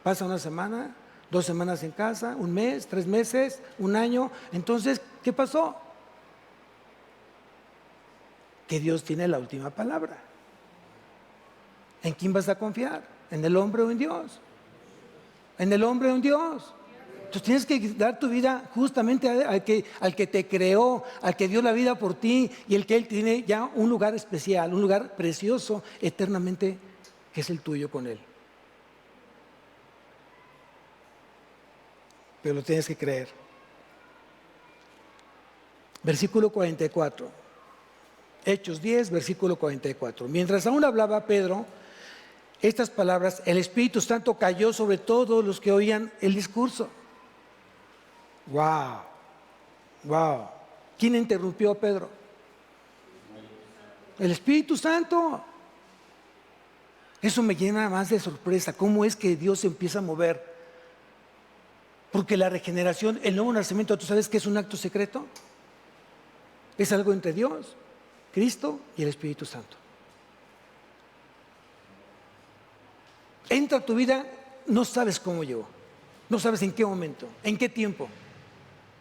pasa una semana, 2 semanas en casa, 1 mes, 3 meses, 1 año. Entonces, ¿qué pasó? Que Dios tiene la última palabra. ¿En quién vas a confiar? ¿En el hombre o en Dios? En el hombre o en Dios. Entonces tienes que dar tu vida justamente al que te creó, al que dio la vida por ti y el que Él tiene ya un lugar especial, un lugar precioso eternamente que es el tuyo con Él. Pero lo tienes que creer. Versículo 44. Hechos 10, versículo 44. Mientras aún hablaba Pedro estas palabras, el Espíritu Santo cayó sobre todos los que oían el discurso. ¡Wow! ¡Wow! ¿Quién interrumpió a Pedro? El Espíritu Santo. Eso me llena más de sorpresa. ¿Cómo es que Dios se empieza a mover? Porque la regeneración, el nuevo nacimiento, ¿tú sabes que es un acto secreto? Es algo entre Dios, Cristo y el Espíritu Santo. Entra a tu vida, no sabes cómo llegó, no sabes en qué momento, en qué tiempo,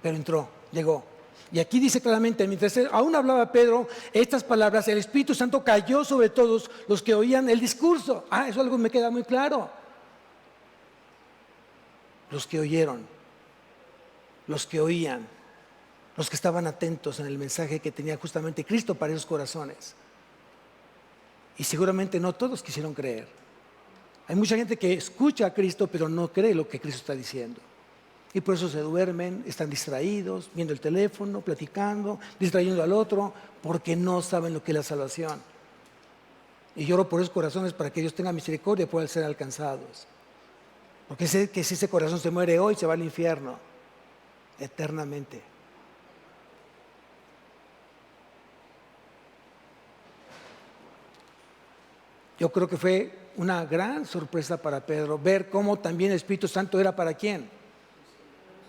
pero entró, llegó. Y aquí dice claramente, mientras aún hablaba Pedro estas palabras, el Espíritu Santo cayó sobre todos los que oían el discurso. Eso algo me queda muy claro. Los que oyeron, los que oían, los que estaban atentos en el mensaje que tenía justamente Cristo para esos corazones. Y seguramente no todos quisieron creer. Hay mucha gente que escucha a Cristo pero no cree lo que Cristo está diciendo. Y por eso se duermen, están distraídos, viendo el teléfono, platicando, distrayendo al otro, porque no saben lo que es la salvación. Y lloro por esos corazones para que Dios tenga misericordia y puedan ser alcanzados. Porque sé que si ese corazón se muere hoy, se va al infierno eternamente. Yo creo que fue una gran sorpresa para Pedro ver cómo también el Espíritu Santo era para quién.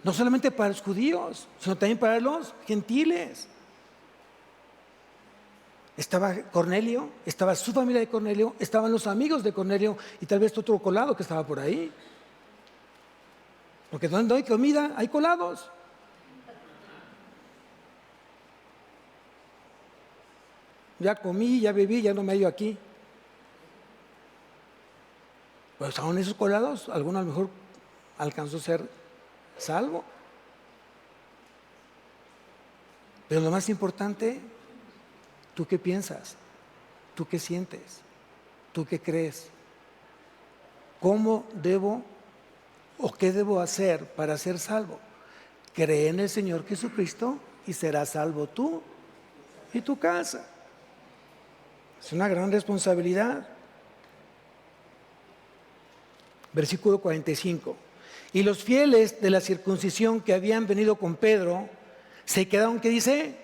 No solamente para los judíos, sino también para los gentiles. Estaba Cornelio, estaba su familia de Cornelio, estaban los amigos de Cornelio y tal vez otro colado que estaba por ahí. Porque donde hay comida, hay colados. Ya comí, ya bebí, ya no me hallo aquí. Pues aún esos colados, alguno a lo mejor alcanzó a ser salvo. Pero lo más importante, ¿tú qué piensas? ¿Tú qué sientes? ¿Tú qué crees? ¿Cómo debo o qué debo hacer para ser salvo? Cree en el Señor Jesucristo y serás salvo tú y tu casa. Es una gran responsabilidad. Versículo 45. Y los fieles de la circuncisión que habían venido con Pedro se quedaron, ¿qué dice?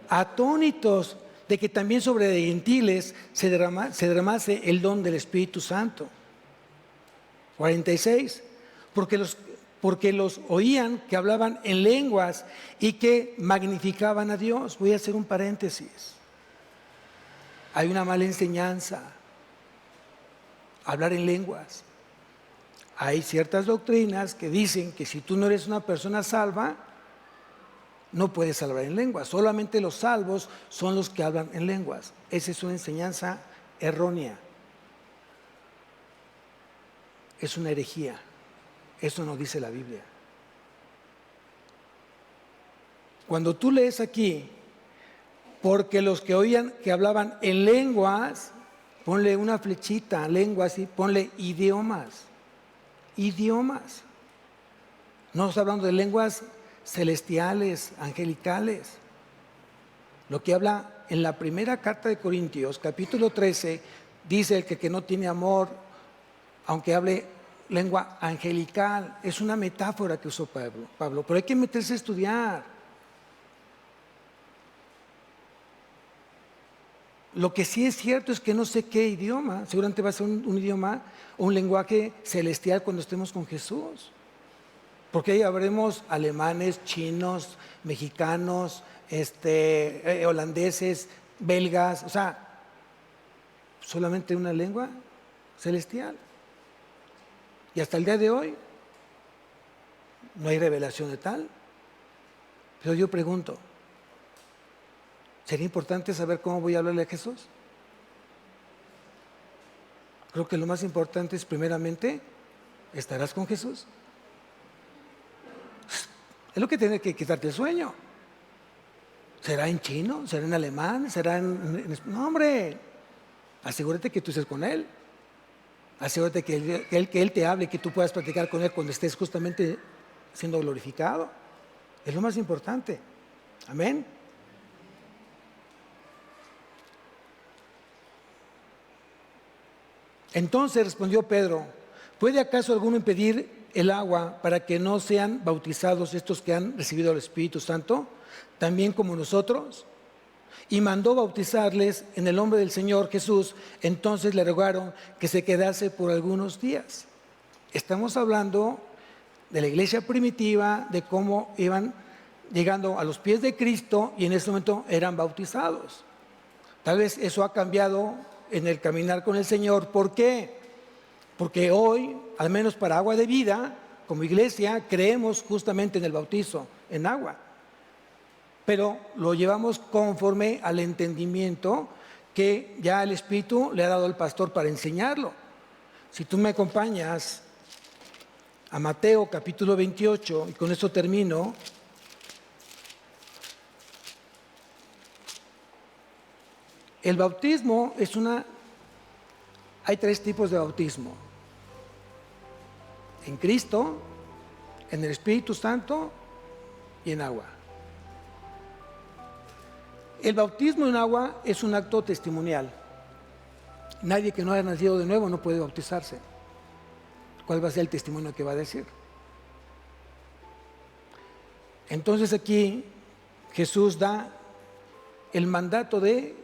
Atónitos de que también sobre gentiles se derramase el don del Espíritu Santo. 46. Porque porque los oían que hablaban en lenguas y que magnificaban a Dios. Voy a hacer un paréntesis. Hay una mala enseñanza, hablar en lenguas. Hay ciertas doctrinas que dicen que si tú no eres una persona salva, no puedes hablar en lenguas. Solamente los salvos son los que hablan en lenguas. Esa es una enseñanza errónea. Es una herejía. Eso no dice la Biblia. Cuando tú lees aquí, porque los que oían que hablaban en lenguas, ponle una flechita, lenguas, y ponle idiomas. Idiomas. No estamos hablando de lenguas celestiales, angelicales. Lo que habla en la primera carta de Corintios, capítulo 13, dice el que no tiene amor, aunque hable lengua angelical, es una metáfora que usó Pablo, pero hay que meterse a estudiar. Lo que sí es cierto es que no sé qué idioma, seguramente va a ser un idioma o un lenguaje celestial cuando estemos con Jesús. Porque ahí habremos alemanes, chinos, mexicanos, holandeses, belgas, o sea, solamente una lengua celestial. Y hasta el día de hoy no hay revelación de tal. Pero yo pregunto, ¿sería importante saber cómo voy a hablarle a Jesús? Creo que lo más importante es primeramente, ¿estarás con Jesús? Es lo que tiene que quitarte el sueño. ¿Será en chino? ¿Será en alemán? ¿Será en... No, hombre, asegúrate que tú estés con Él. Asegúrate que Él te hable, que tú puedas platicar con Él cuando estés justamente siendo glorificado. Es lo más importante. Amén. Entonces respondió Pedro, ¿puede acaso alguno impedir el agua para que no sean bautizados estos que han recibido el Espíritu Santo, también como nosotros? Y mandó bautizarles en el nombre del Señor Jesús. Entonces le rogaron que se quedase por algunos días. Estamos hablando de la iglesia primitiva, de cómo iban llegando a los pies de Cristo y en ese momento eran bautizados. Tal vez eso ha cambiado en el caminar con el Señor. ¿Por qué? Porque hoy, al menos para Agua de Vida, como iglesia, creemos justamente en el bautizo en agua. Pero lo llevamos conforme al entendimiento que ya el Espíritu le ha dado al pastor para enseñarlo. Si tú me acompañas a Mateo capítulo 28, y con esto termino. El bautismo es hay tres tipos de bautismo. En Cristo, en el Espíritu Santo y en agua. El bautismo en agua es un acto testimonial. Nadie que no haya nacido de nuevo no puede bautizarse. ¿Cuál va a ser el testimonio que va a decir? Entonces aquí Jesús da el mandato de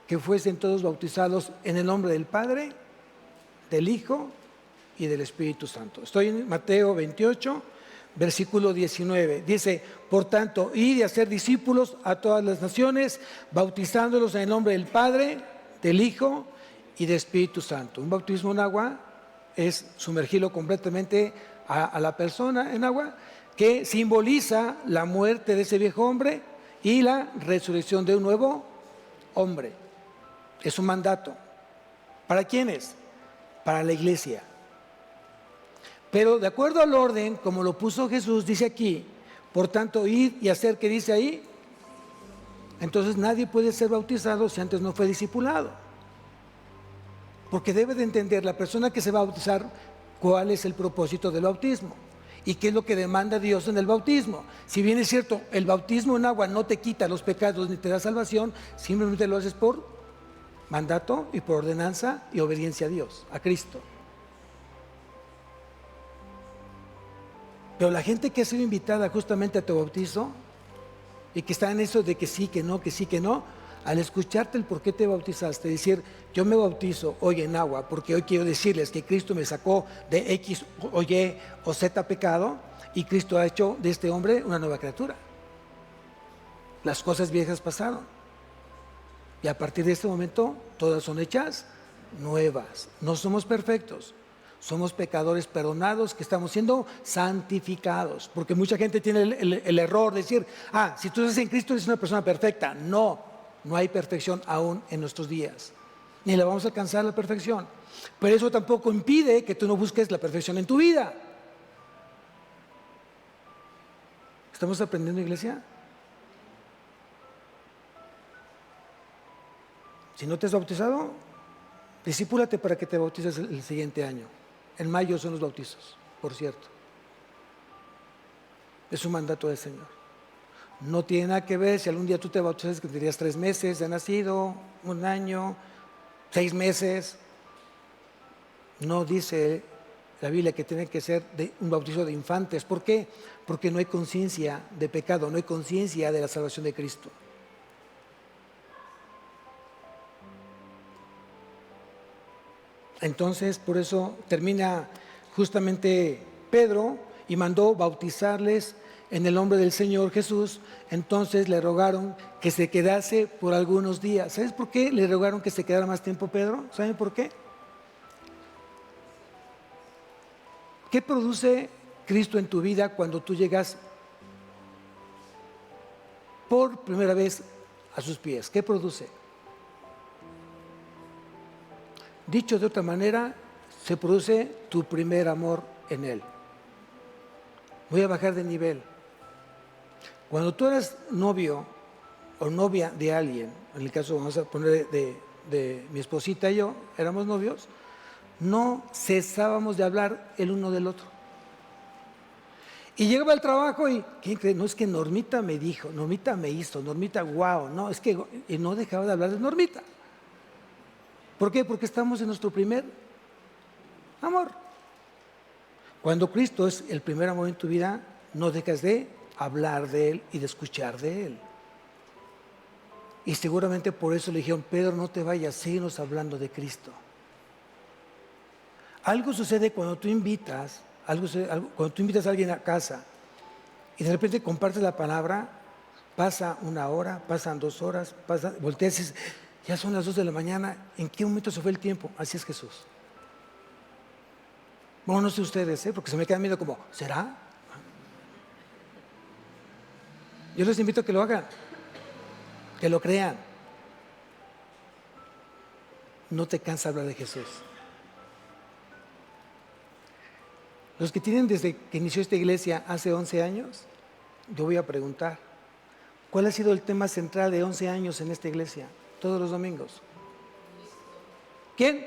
que fuesen todos bautizados en el nombre del Padre, del Hijo y del Espíritu Santo. Estoy en Mateo 28, versículo 19. Dice, por tanto, id y hacer discípulos a todas las naciones, bautizándolos en el nombre del Padre, del Hijo y del Espíritu Santo. Un bautismo en agua es sumergirlo completamente a la persona en agua, que simboliza la muerte de ese viejo hombre y la resurrección de un nuevo hombre. Es un mandato. ¿Para quiénes? Para la iglesia. Pero de acuerdo al orden, como lo puso Jesús, dice aquí, por tanto, id y hacer, ¿qué dice ahí? Entonces nadie puede ser bautizado si antes no fue discipulado. Porque debe de entender la persona que se va a bautizar cuál es el propósito del bautismo y qué es lo que demanda Dios en el bautismo. Si bien es cierto, el bautismo en agua no te quita los pecados ni te da salvación, simplemente lo haces por mandato y por ordenanza y obediencia a Dios, a Cristo. Pero la gente que ha sido invitada justamente a tu bautizo y que está en eso de que sí, que no, al escucharte el por qué te bautizaste, decir, yo me bautizo hoy en agua porque hoy quiero decirles que Cristo me sacó de X o Y o Z pecado y Cristo ha hecho de este hombre una nueva criatura. Las cosas viejas pasaron y a partir de este momento todas son hechas nuevas. No somos perfectos, somos pecadores perdonados que estamos siendo santificados, porque mucha gente tiene el error de decir, si tú estás en Cristo eres una persona perfecta. No hay perfección aún en nuestros días, ni la vamos a alcanzar la perfección, pero eso tampoco impide que tú no busques la perfección en tu vida. ¿Estamos aprendiendo, iglesia? Si no te has bautizado, discípulate para que te bautices el siguiente año. En mayo son los bautizos, por cierto. Es un mandato del Señor. No tiene nada que ver si algún día tú te bautizas que tendrías 3 meses de nacido, 1 año, 6 meses. No dice la Biblia que tiene que ser un bautizo de infantes. ¿Por qué? Porque no hay conciencia de pecado, no hay conciencia de la salvación de Cristo. Entonces, por eso termina justamente Pedro y mandó bautizarles en el nombre del Señor Jesús. Entonces le rogaron que se quedase por algunos días. ¿Sabes por qué le rogaron que se quedara más tiempo, Pedro? ¿Saben por qué? ¿Qué produce Cristo en tu vida cuando tú llegas por primera vez a sus pies? ¿Qué produce? Dicho de otra manera, se produce tu primer amor en Él. Voy a bajar de nivel. Cuando tú eras novio o novia de alguien, en el caso vamos a poner de mi esposita y yo, éramos novios, no cesábamos de hablar el uno del otro. Y llegaba al trabajo y, ¿quién cree? No, es que Normita me dijo, Normita me hizo, Normita, wow, no, es que y no dejaba de hablar de Normita. ¿Por qué? Porque estamos en nuestro primer amor. Cuando Cristo es el primer amor en tu vida, no dejas de hablar de Él y de escuchar de Él. Y seguramente por eso le dijeron, Pedro, no te vayas, síguenos hablando de Cristo. Algo sucede cuando tú invitas, cuando tú invitas a alguien a casa y de repente compartes la palabra, pasa 1 hora, pasan 2 horas, volteas y dices, ya son las 2 de la mañana, ¿en qué momento se fue el tiempo? Así es Jesús. Bueno, no sé ustedes, porque se me queda miedo como, ¿será? Yo les invito a que lo hagan, que lo crean. No te cansa hablar de Jesús. Los que tienen desde que inició esta iglesia hace 11 años, yo voy a preguntar, ¿cuál ha sido el tema central de 11 años en esta iglesia? Todos los domingos. ¿Quién?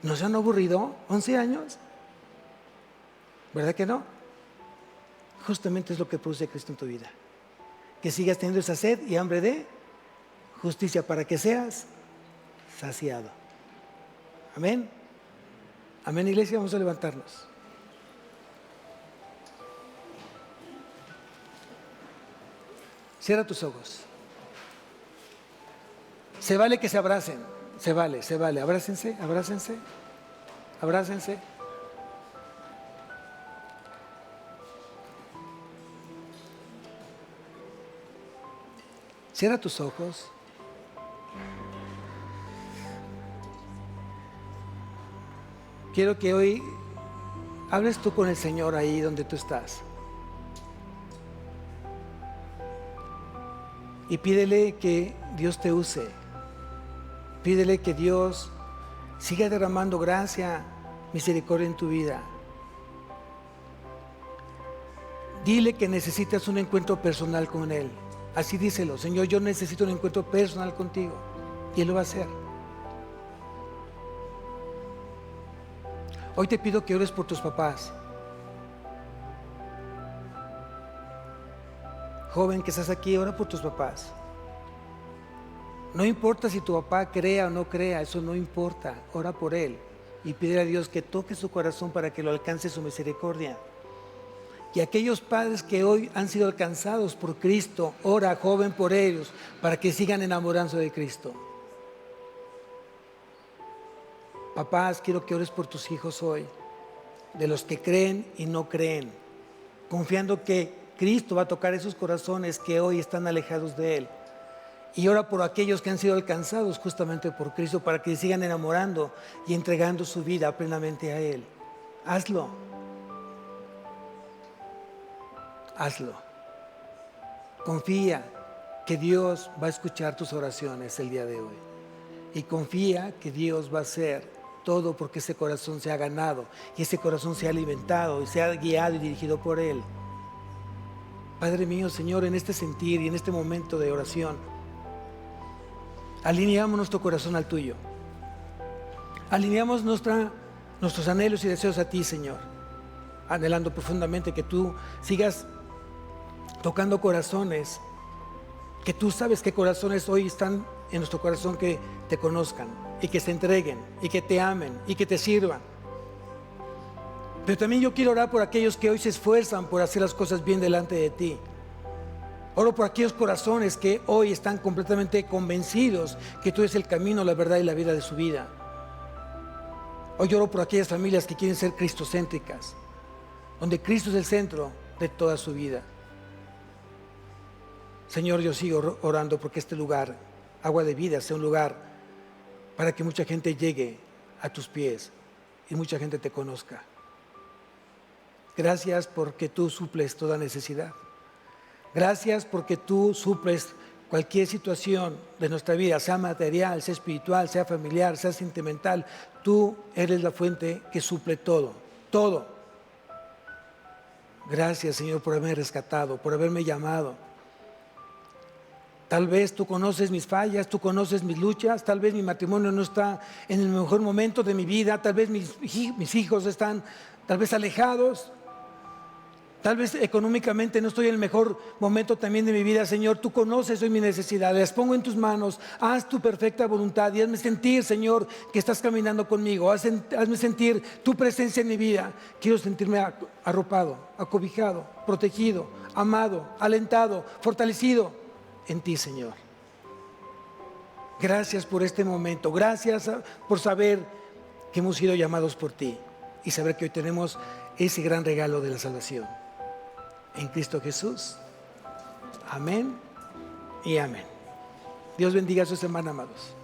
¿No se han aburrido 11 años? ¿Verdad que no? Justamente es lo que produce Cristo en tu vida. Que sigas teniendo esa sed y hambre de justicia para que seas saciado. Amén. Amén, iglesia, vamos a levantarnos. Cierra tus ojos. Se vale que se abracen, se vale, abrácense, abrácense, abrácense. Cierra tus ojos. Quiero que hoy hables tú con el Señor ahí donde tú estás. Y pídele que Dios te use. Pídele que Dios siga derramando gracia, misericordia en tu vida. Dile que necesitas un encuentro personal con Él. Así díselo, Señor, yo necesito un encuentro personal contigo. Y Él lo va a hacer. Hoy te pido que ores por tus papás. Joven que estás aquí, ora por tus papás. No importa si tu papá crea o no crea, eso no importa. Ora por él y pide a Dios que toque su corazón para que lo alcance su misericordia. Y aquellos padres que hoy han sido alcanzados por Cristo, ora, joven, por ellos, para que sigan enamorándose de Cristo. Papás, quiero que ores por tus hijos hoy, de los que creen y no creen, confiando que Cristo va a tocar esos corazones que hoy están alejados de Él. Y ora por aquellos que han sido alcanzados justamente por Cristo, para que sigan enamorando y entregando su vida plenamente a Él. Hazlo. Hazlo. Confía que Dios va a escuchar tus oraciones el día de hoy. Y confía que Dios va a hacer todo porque ese corazón se ha ganado y ese corazón se ha alimentado y se ha guiado y dirigido por Él. Padre mío, Señor, en este sentir y en este momento de oración, alineamos nuestro corazón al tuyo. Alineamos nuestros anhelos y deseos a ti, Señor, anhelando profundamente que tú sigas tocando corazones, que tú sabes qué corazones hoy están en nuestro corazón, que te conozcan y que se entreguen y que te amen y que te sirvan. Pero también yo quiero orar por aquellos que hoy se esfuerzan por hacer las cosas bien delante de ti. Oro por aquellos corazones que hoy están completamente convencidos que tú eres el camino, la verdad y la vida de su vida. Hoy oro por aquellas familias que quieren ser cristocéntricas, donde Cristo es el centro de toda su vida. Señor, yo sigo orando porque este lugar, Agua de Vida, sea un lugar para que mucha gente llegue a tus pies y mucha gente te conozca. Gracias porque tú suples toda necesidad. Gracias porque tú suples cualquier situación de nuestra vida, sea material, sea espiritual, sea familiar, sea sentimental. Tú eres la fuente que suple todo, todo. Gracias, Señor, por haberme rescatado, por haberme llamado. Tal vez tú conoces mis fallas, tú conoces mis luchas, tal vez mi matrimonio no está en el mejor momento de mi vida, tal vez mis hijos están tal vez alejados. Tal vez económicamente no estoy en el mejor momento también de mi vida, Señor. Tú conoces hoy mis necesidades, las pongo en tus manos. Haz tu perfecta voluntad y hazme sentir, Señor, que estás caminando conmigo. Hazme sentir tu presencia en mi vida. Quiero sentirme arropado, acobijado, protegido, amado, alentado, fortalecido en ti, Señor. Gracias por este momento. Gracias por saber que hemos sido llamados por ti y saber que hoy tenemos ese gran regalo de la salvación. En Cristo Jesús. Amén y amén. Dios bendiga a su semana, amados.